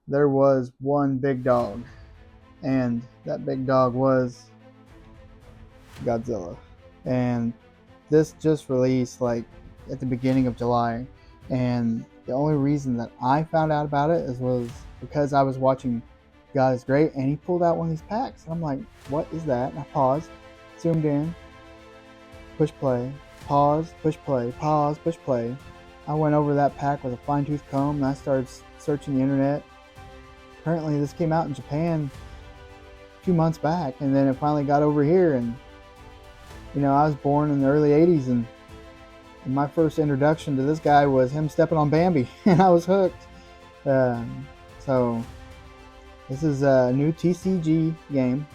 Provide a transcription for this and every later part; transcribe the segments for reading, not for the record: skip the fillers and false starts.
there was one big dog, and that big dog was Godzilla. And this just released like at the beginning of July, and the only reason that I found out about it was because I was watching God is Great, and he pulled out one of these packs, and I'm like, what is that? And I paused, zoomed in, push play, pause, push play, pause, push play. I went over that pack with a fine-tooth comb, and I started searching the internet. Apparently this came out in Japan a few months back, and then it finally got over here. And I was born in the early 80s, and my first introduction to this guy was him stepping on Bambi, and I was hooked. So this is a new TCG game,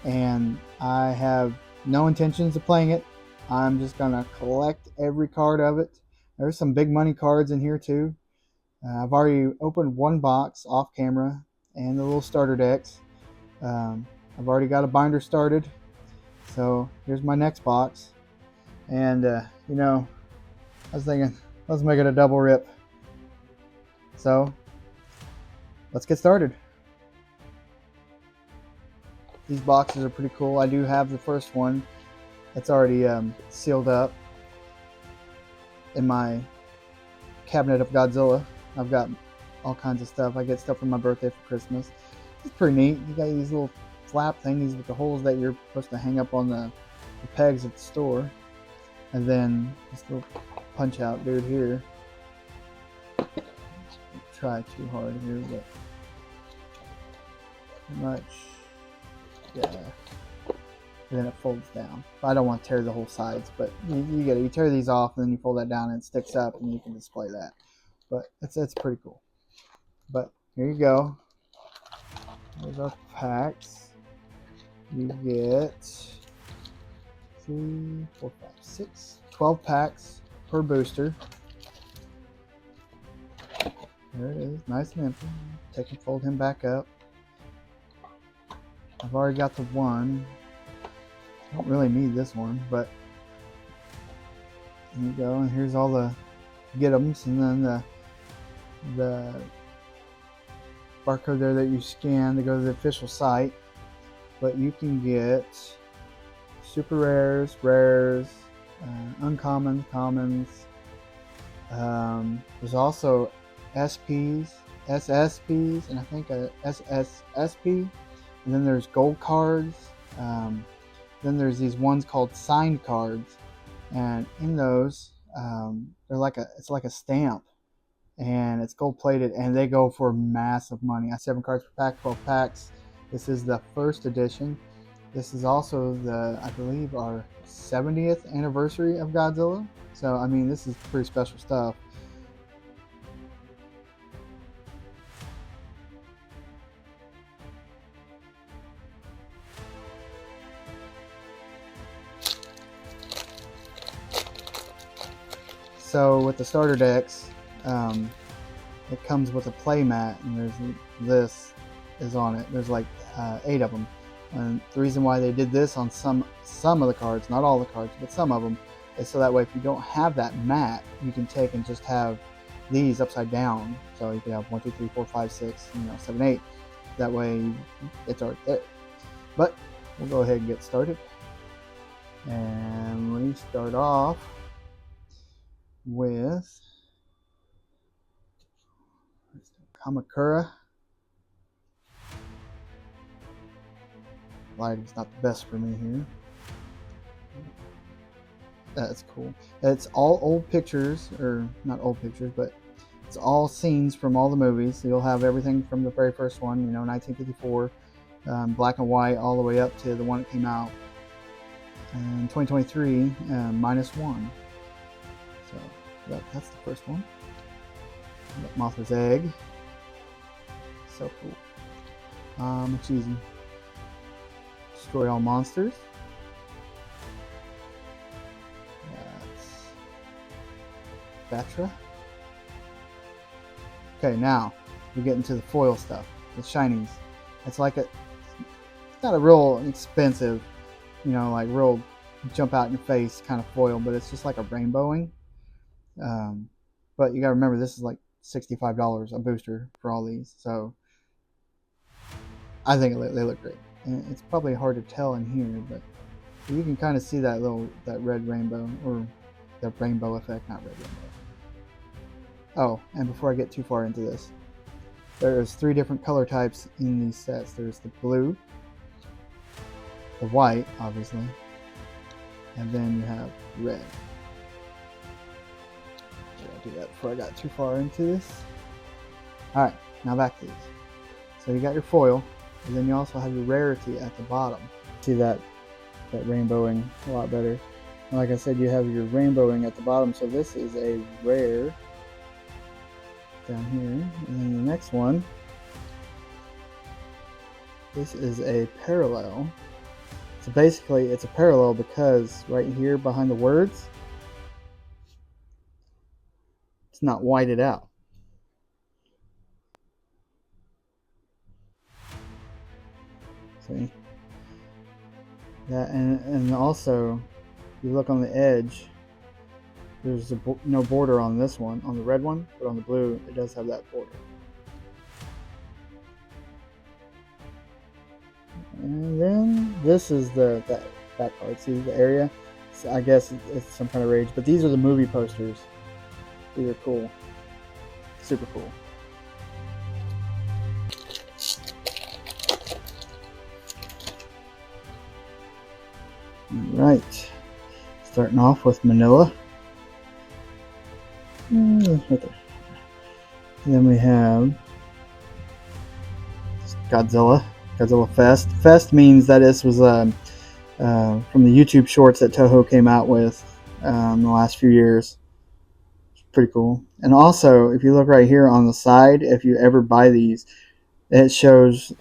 and I have no intentions of playing it. I'm just gonna collect every card of it. There's some big money cards in here too. I've already opened one box off camera, and the little starter decks. I've already got a binder started, so here's my next box. And I was thinking, let's make it a double rip. So let's get started. These boxes are pretty cool. I do have the first one. It's already sealed up in my cabinet of Godzilla. I've got all kinds of stuff. I get stuff for my birthday, for Christmas. It's pretty neat. You got these little flap thingies with the holes that you're supposed to hang up on the pegs at the store. And then this little punch out dude here. Don't try too hard here, but pretty much, yeah. And then it folds down. I don't want to tear the whole sides, but you get it. You tear these off, and then you fold that down, and it sticks up, and you can display that. But it's pretty cool. But here you go. There's our packs. You get 3, 4, 5, 6, 12 packs per booster. There it is, nice and empty. Take and fold him back up. I've already got the one. I don't really need this one, but there you go. And here's all the get-ems, and then the barcode there that you scan to go to the official site. But you can get super rares, uncommons, commons. There's also SPs, SSPs, and I think a SSSP. And then there's gold cards. Then there's these ones called signed cards, and in those, it's like a stamp, and it's gold plated, and they go for massive money. 7 cards per pack, 12 packs. This is the first edition. This is also I believe, our 70th anniversary of Godzilla. So I mean, this is pretty special stuff. So with the starter decks, it comes with a play mat, and this is on it. There's like 8 of them. And the reason why they did this on some of the cards, not all the cards, but some of them, is so that way if you don't have that mat, you can take and just have these upside down. So you can have 1, 2, 3, 4, 5, 6, 7, 8. That way it's already there. But we'll go ahead and get started. And we start off with Kamakura. Lighting's not the best for me here. That's cool. It's all old pictures, or not old pictures, but it's all scenes from all the movies. So you'll have everything from the very first one, 1954, black and white, all the way up to the one that came out in 2023, -1. So that's the first one. Mothra's egg. So cool. It's easy. Destroy all monsters. That's Batra. Okay, now we get into the foil stuff, the shinies. It's like it's not a real expensive, like real jump out in your face kind of foil, but it's just like a rainbowing. But you gotta remember, this is like $65 a booster for all these. So I think they look great. And it's probably hard to tell in here, but you can kind of see that red rainbow, or the rainbow effect, not red rainbow. Oh, and before I get too far into this, there's 3 different color types in these sets. There's the blue, the white, obviously, and then you have red. I'll do that before I got too far into this. Alright, now back to these. So you got your foil, and then you also have your rarity at the bottom. See that rainbowing a lot better. And like I said, you have your rainbowing at the bottom, so this is a rare down here. And then the next one, this is a parallel. So basically it's a parallel because right here behind the words, it's not whited out. See? That, and also, if you look on the edge, there's no border on this one, on the red one, but on the blue, it does have that border. And then this is that card. See the area? So I guess it's some kind of rage, but these are the movie posters. These are cool. Super cool. Alright. Starting off with Manila. Right there. And then we have Godzilla Fest. Fest means that this was from the YouTube shorts that Toho came out with in the last few years. It's pretty cool. And also, if you look right here on the side, if you ever buy these, it shows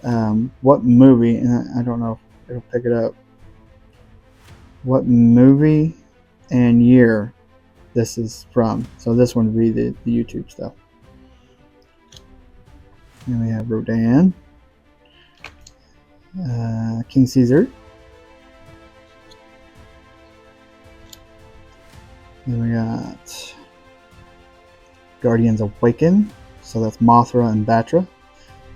what movie, and I don't know if it'll pick it up, what movie and year this is from. So this one would be the YouTube stuff. Then we have Rodan, King Caesar. Then we got Guardians Awaken. So that's Mothra and Batra.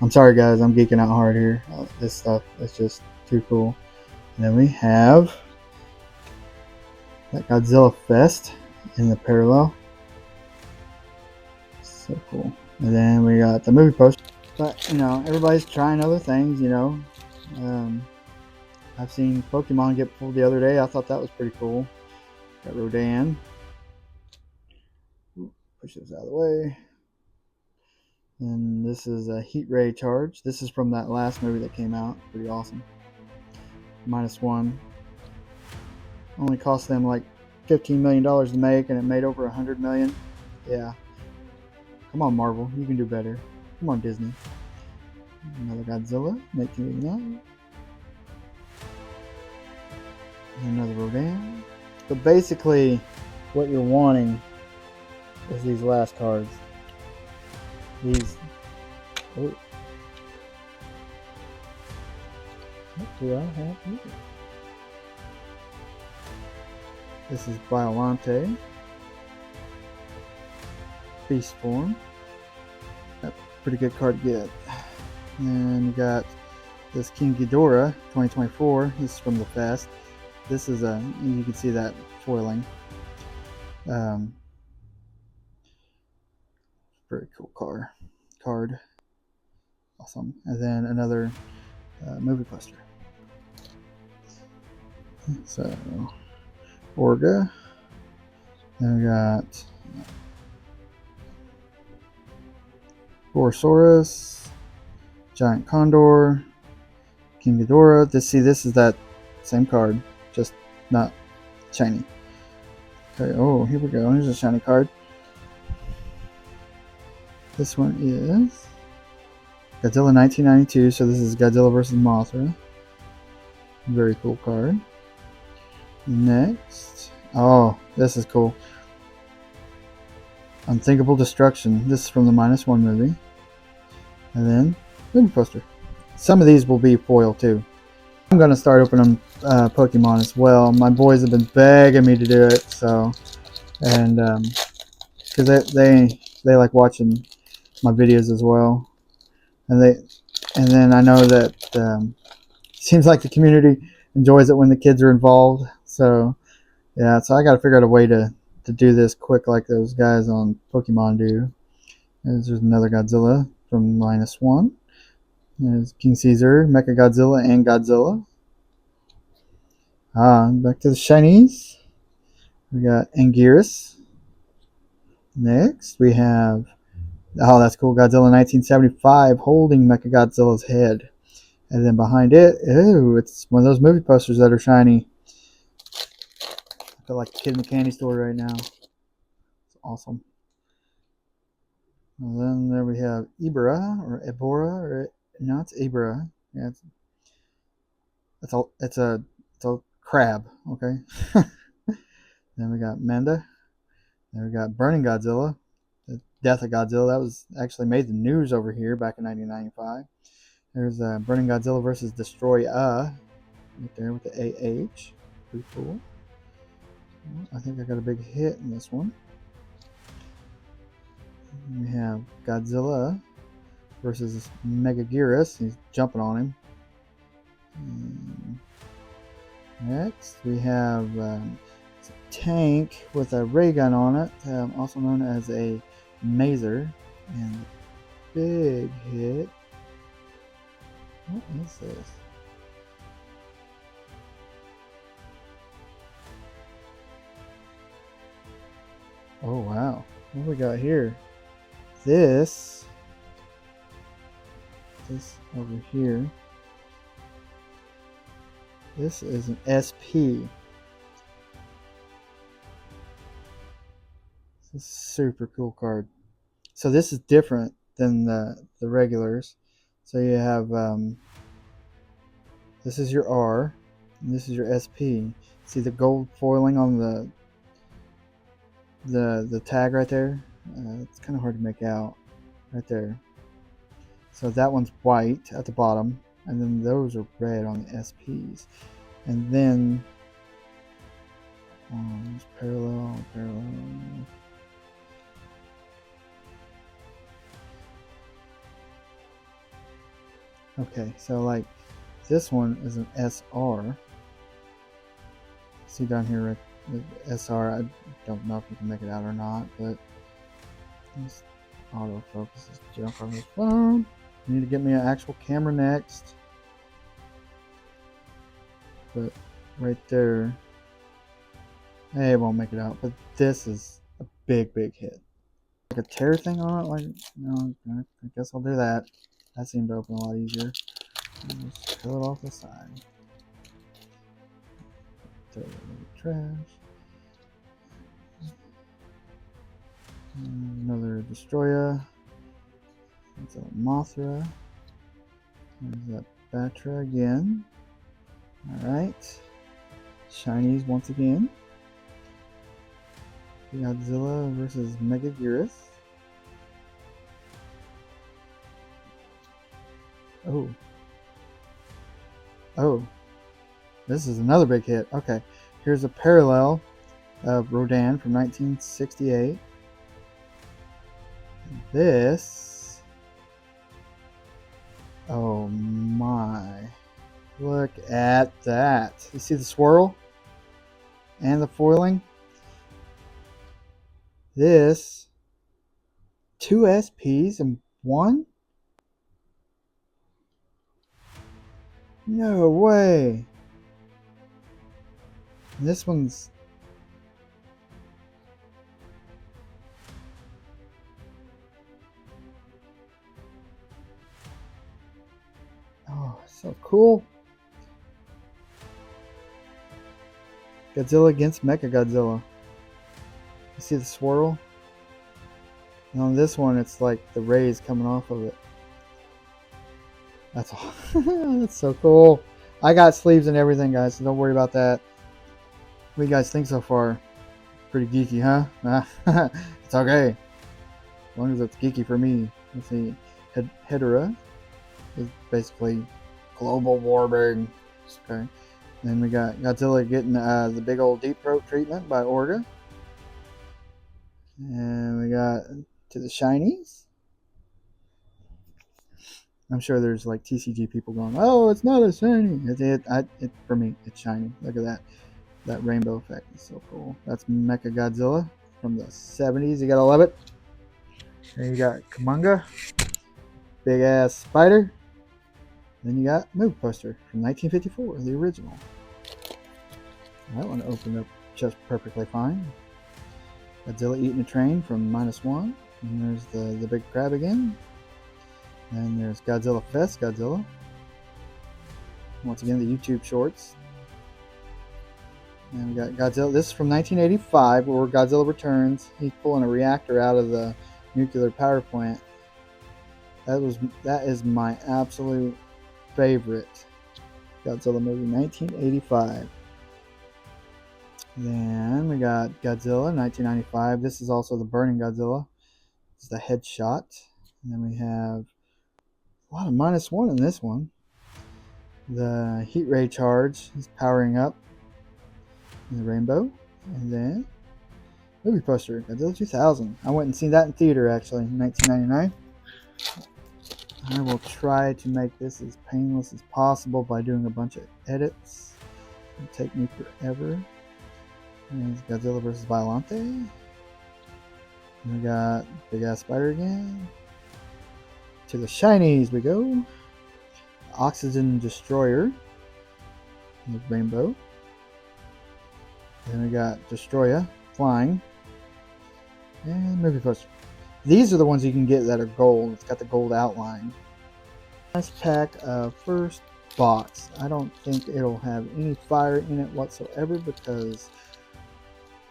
I'm sorry guys, I'm geeking out hard here. This stuff is just too cool. And then we have that Godzilla Fest in the parallel. So cool. And then we got the movie poster. But, you know, everybody's trying other things, you know. I've seen Pokemon get pulled the other day. I thought that was pretty cool. Got Rodan. Push this out of the way. And this is a Heat Ray Charge. This is from that last movie that came out. Pretty awesome. -1. Only cost them like $15 million to make, and it made over $100 million. Yeah. Come on, Marvel. You can do better. Come on, Disney. Another Godzilla, 1989. Another Rodan. But basically, what you're wanting is these last cards. These. Oh. What do I have here? This is Biolante. Beast Form. That's a pretty good card to get. And you got this King Ghidorah 2024. This is from the Fest. This is you can see that foiling. Very cool card. Awesome. And then another movie poster. So Orga. Then we got Borosaurus, Giant Condor, King Ghidorah. This is that same card, just not shiny. Okay, oh, here we go. Here's a shiny card. This one is Godzilla 1992, so this is Godzilla vs. Mothra. Very cool card. Next, oh, this is cool. Unthinkable Destruction. This is from the -1 movie. And then, movie poster. Some of these will be foil too. I'm going to start opening Pokemon as well. My boys have been begging me to do it, so, and because they like watching my videos as well. And then I know that seems like the community enjoys it when the kids are involved. So yeah, so I got to figure out a way to do this quick like those guys on Pokemon do. There's another Godzilla from -1. There's King Caesar, Mecha Godzilla, and Godzilla. Back to the shinies. We got Anguirus. Next, we have, oh, that's cool, Godzilla 1975 holding Mecha Godzilla's head. And then behind it, ooh, it's one of those movie posters that are shiny. I feel like a kid in the candy store right now. It's awesome. And then there we have Ibora, or Ebora, or no, it's Ibora. Yeah, it's a crab. Okay. Then we got Manda. Then we got Burning Godzilla, the Death of Godzilla. That was actually made the news over here back in 1995. There's Burning Godzilla versus Destroy right there with the AH. Pretty cool. I think I got a big hit in this one. We have Godzilla versus Megaguirus. He's jumping on him. Next, we have a tank with a ray gun on it, also known as a Mazer. And big hit. What is this? Oh wow, what do we got here? This over here. This is an SP. This is a super cool card. So this is different than the regulars. So you have this is your R, and this is your SP. See the gold foiling on the tag right there? It's kind of hard to make out right there. So that one's white at the bottom, and then those are red on the SPs. And then it's parallel. Okay, so like this one is an SR. See down here, the SR. I don't know if you can make it out or not, but this autofocus is junk on this phone. I need to get me an actual camera next. But right there, hey, it won't make it out. But this is a big hit. Like a tear thing on it, like, no, I guess I'll do that. That seemed to open a lot easier. Just peel it off the side. Throw it in the trash. Another Destroyer. That's a Mothra. There's that Batra again. Alright. Shinies once again. Godzilla versus Megaguirus. Oh. This is another big hit. Okay. Here's a parallel of Rodan from 1968. This. Oh my. Look at that. You see the swirl? And the foiling? This. 2 SPs and 1? No way. And this one's. Oh, so cool. Godzilla against Mechagodzilla. You see the swirl? And on this one, it's like the rays coming off of it. That's all. That's so cool. I got sleeves and everything, guys, so don't worry about that. What do you guys think so far? Pretty geeky, huh? It's okay. As long as it's geeky for me. Let's see. Hedorah is basically global warming. Okay. Then we got Godzilla getting the big old deep throat treatment by Orga. And we got to the shinies. I'm sure there's like TCG people going, "Oh, it's not a shiny." For me, it's shiny. Look at that. That rainbow effect is so cool. That's Mecha Godzilla from the 70s. You gotta love it. Then you got Kamunga, big ass spider. Then you got Movie Poster from 1954, the original. That one opened up just perfectly fine. Godzilla eating a train from -1. And there's the big crab again. And there's Godzilla Fest Godzilla. Once again, the YouTube shorts. And we got Godzilla. This is from 1985, where Godzilla returns. He's pulling a reactor out of the nuclear power plant. That is my absolute favorite Godzilla movie, 1985. Then we got Godzilla, 1995. This is also the Burning Godzilla. It's the headshot. And then we have a lot of -1 in this one. The heat ray charge is powering up in the rainbow. And then movie poster, Godzilla 2000. I went and seen that in theater actually in 1999. I will try to make this as painless as possible by doing a bunch of edits. It'll take me forever. And it's Godzilla vs. Violante. And we got big ass spider again. To the shinies we go. Oxygen Destroyer. And the rainbow. Then we got Destroyer flying. And movie poster. These are the ones you can get that are gold. It's got the gold outline. Last pack of first box. I don't think it'll have any fire in it whatsoever because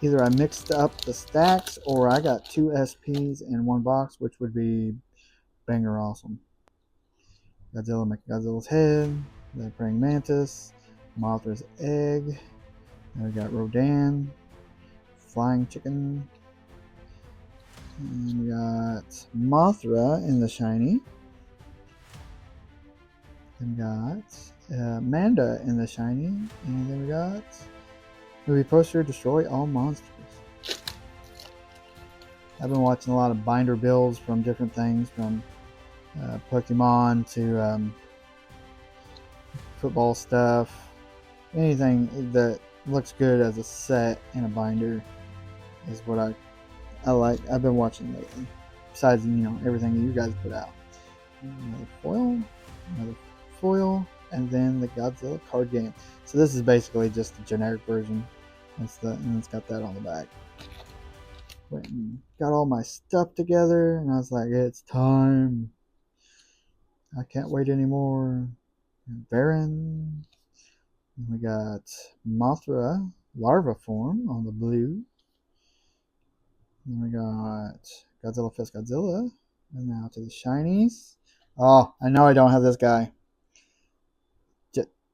either I mixed up the stacks or I got 2 SPs in one box, which would be banger awesome. Godzilla, Godzilla's head, the praying mantis, Mothra's egg. Then we got Rodan, flying chicken. And we got Mothra in the shiny. Then we got Manda in the shiny. And then we got movie poster, Destroy All Monsters. I've been watching a lot of binder builds from different things, from Pokemon to football stuff. Anything that looks good as a set in a binder is what I like. I've been watching lately. Besides, everything that you guys put out. Another foil, and then the Godzilla card game. So this is basically just the generic version. And it's got that on the back. Went and got all my stuff together, and I was like, it's time. I can't wait anymore. Baron. We got Mothra larva form on the blue. And we got Godzilla Fist Godzilla. And now to the shinies. Oh, I know I don't have this guy.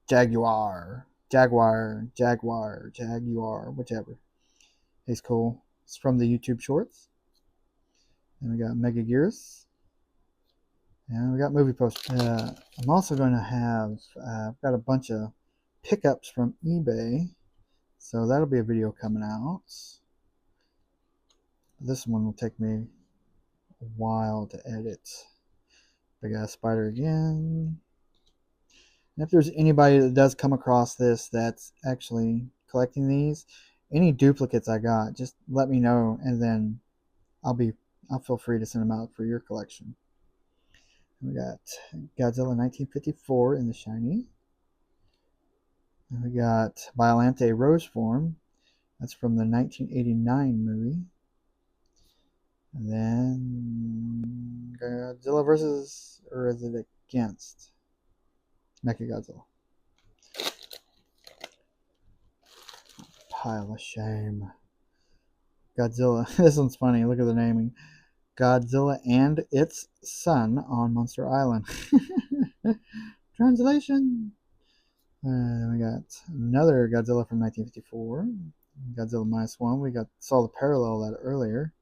Jaguar, whichever. He's cool. It's from the YouTube shorts. And we got Mega Gears. And we got movie posters. I'm also going to have, I've got a bunch of pickups from eBay. So that'll be a video coming out. This one will take me a while to edit. Big ass spider again. And if there's anybody that does come across this that's actually collecting these, any duplicates I got, just let me know, and then I'll feel free to send them out for your collection. And we got Godzilla 1954 in the shiny. And we got Violante Rose form. That's from the 1989 movie. And then Godzilla versus, or is it against Mechagodzilla? Pile of shame. Godzilla. This one's funny. Look at the naming. Godzilla and its son on Monster Island. Translation. Then we got another Godzilla from 1954. Godzilla -1. We saw the parallel of that earlier.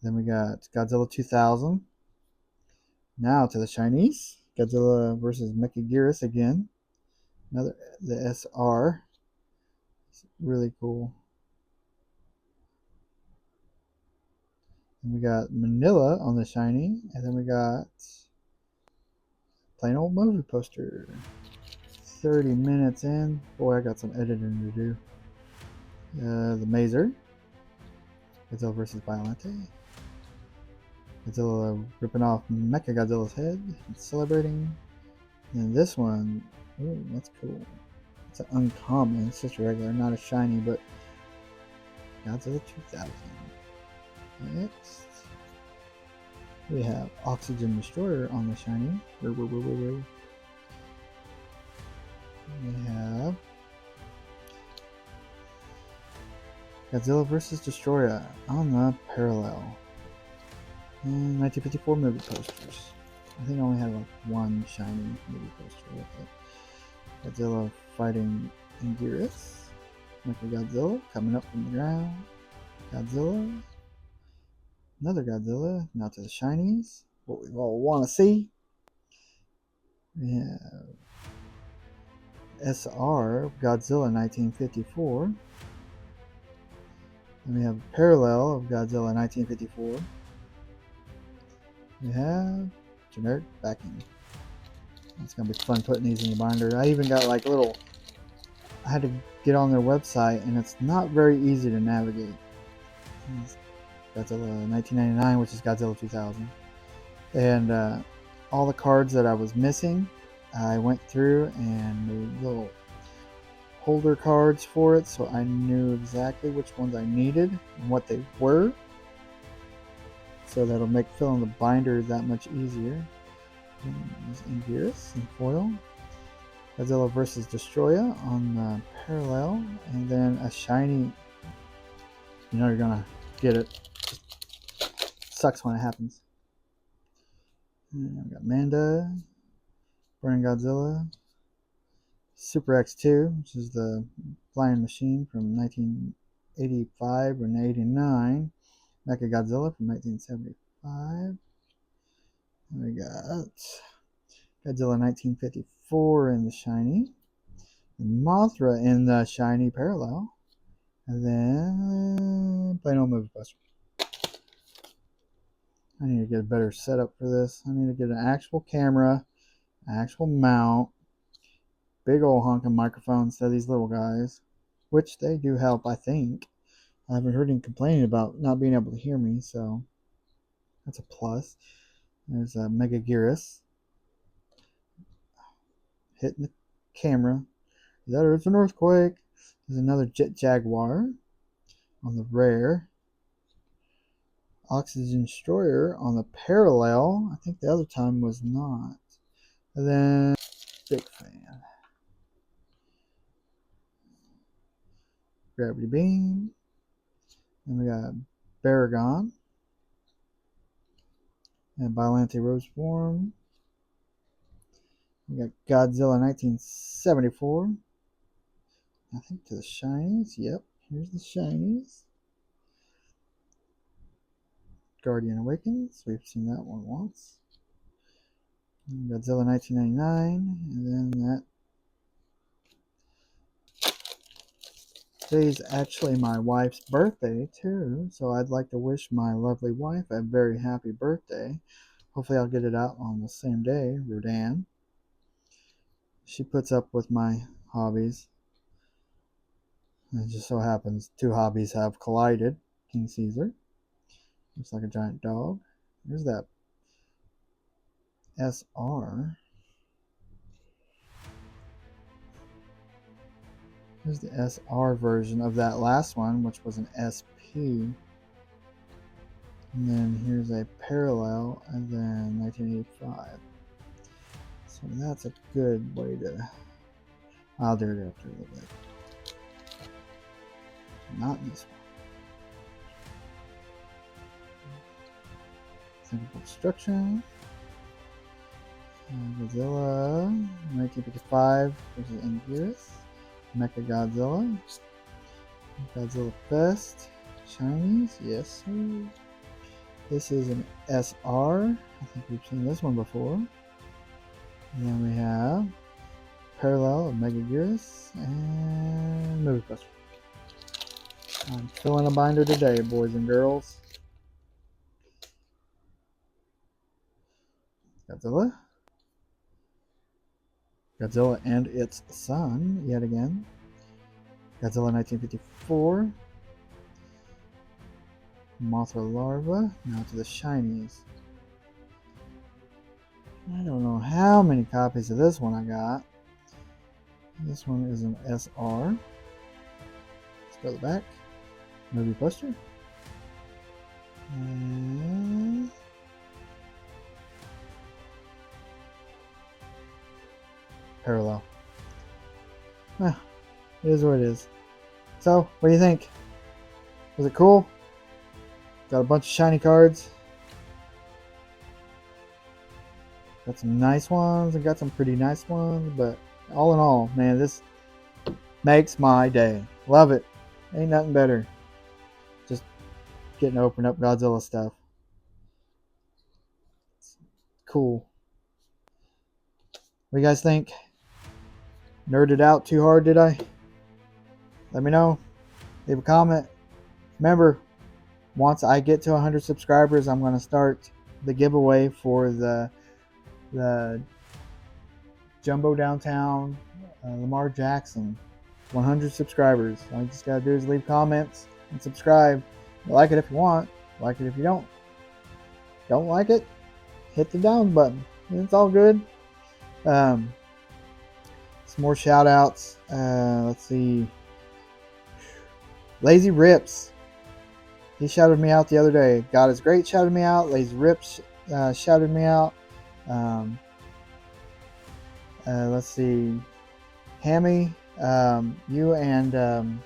Then we got Godzilla 2000. Now to the Chinese. Godzilla versus Mechagodzilla again. The SR. It's really cool. And we got Manila on the shiny, and then we got plain old movie poster. 30 minutes in. Boy, I got some editing to do. The Mazer. Godzilla vs. Violente. Godzilla ripping off Mechagodzilla's head and celebrating. And this one, ooh, that's cool. It's an uncommon. It's just a regular, not a shiny, but Godzilla 2000. Next, we have Oxygen Destroyer on the shiny. We have Godzilla vs. Destroyer on the parallel. And 1954 movie posters. I think I only had like one shiny movie poster with it. Godzilla fighting Anguirus. Godzilla coming up from the ground. Godzilla. Another Godzilla. Now to the shinies. What we all want to see. We have SR Godzilla 1954. And we have a parallel of Godzilla 1954. We have generic backing. It's gonna be fun putting these in the binder. I even got like little. I had to get on their website, and it's not very easy to navigate. It's Godzilla 1999, which is Godzilla 2000, and all the cards that I was missing, I went through and made little holder cards for it, so I knew exactly which ones I needed and what they were. So that'll make filling the binder that much easier. There's Anguirus in foil. Godzilla vs. Destroyer on the parallel. And then a shiny. You know you're gonna get it. Just sucks when it happens. And we got Manda. Burning Godzilla. Super X2, which is the flying machine from 1985 or 89. Mechagodzilla from 1975. And we got Godzilla 1954 in the shiny. And Mothra in the shiny parallel. And then plain old movie poster. I need to get a better setup for this. I need to get an actual camera, an actual mount, big old honking microphone instead of these little guys, which they do help, I think. I haven't heard him complaining about not being able to hear me, so that's a plus. There's a Megaguirus hitting the camera. That Earth's an earthquake. There's another Jet Jaguar on the rare. Oxygen Destroyer on the parallel. I think the other time was not. And then big fan. Gravity Beam. And we got Baragon. And Violante Rose Form. We got Godzilla 1974. I think to the shinies. Yep, here's the shinies. Guardian Awakens. We've seen that one once. And Godzilla 1999. And then that. Today's actually my wife's birthday too, so I'd like to wish my lovely wife a very happy birthday. Hopefully I'll get it out on the same day, Rodan. She puts up with my hobbies. And it just so happens two hobbies have collided. King Caesar. Looks like a giant dog. There's that SR. Here's the SR version of that last one, which was an SP. And then here's a parallel, and then 1985. So that's a good way to. I'll do it after a little bit. Not this one. Simple Destruction. Godzilla 1955 versus Anguirus. Mechagodzilla. Godzilla Fest. Chinese, yes sir. This is an SR. I think we've seen this one before. And then we have parallel of Megaguirus and movie poster. I'm filling a binder today, boys and girls. Godzilla. Godzilla and its son, yet again. Godzilla 1954. Mothra larva. Now to the shinies. I don't know how many copies of this one I got. This one is an SR. Let's go to the back. Movie poster. And parallel. Well, it is what it is. So, what do you think? Was it cool? Got a bunch of shiny cards. Got some nice ones and got some pretty nice ones, but all in all, man, this makes my day. Love it. Ain't nothing better. Just getting to open up Godzilla stuff. It's cool. What do you guys think? Nerded out too hard, did I? Let me know. Leave a comment. Remember, once I get to 100 subscribers, I'm going to start the giveaway for the Jumbo Downtown Lamar Jackson. 100 subscribers. All you just got to do is leave comments and subscribe. You like it if you want. Like it if you don't. Don't like it? Hit the down button. It's all good. Some more shout outs. Let's see. Lazy Rips. He shouted me out the other day. God is Great shouted me out. Lazy Rips shouted me out. Let's see. Hammy, you and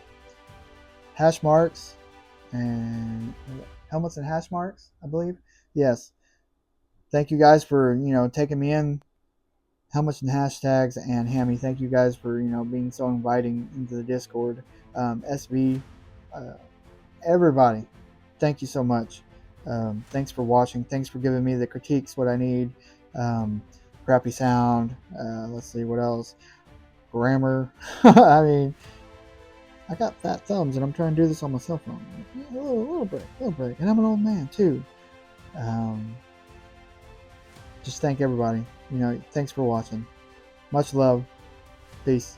Hash Marks and Helmets and Hash Marks, I believe. Yes. Thank you guys for, taking me in. Helmets and Hashtags and Hammy, thank you guys for, being so inviting into the Discord. SV, everybody, thank you so much. Thanks for watching. Thanks for giving me the critiques, what I need. Crappy sound. Let's see, what else? Grammar. I mean, I got fat thumbs and I'm trying to do this on my cell phone. A little break. And I'm an old man too. Just thank everybody. Thanks for watching. Much love. Peace.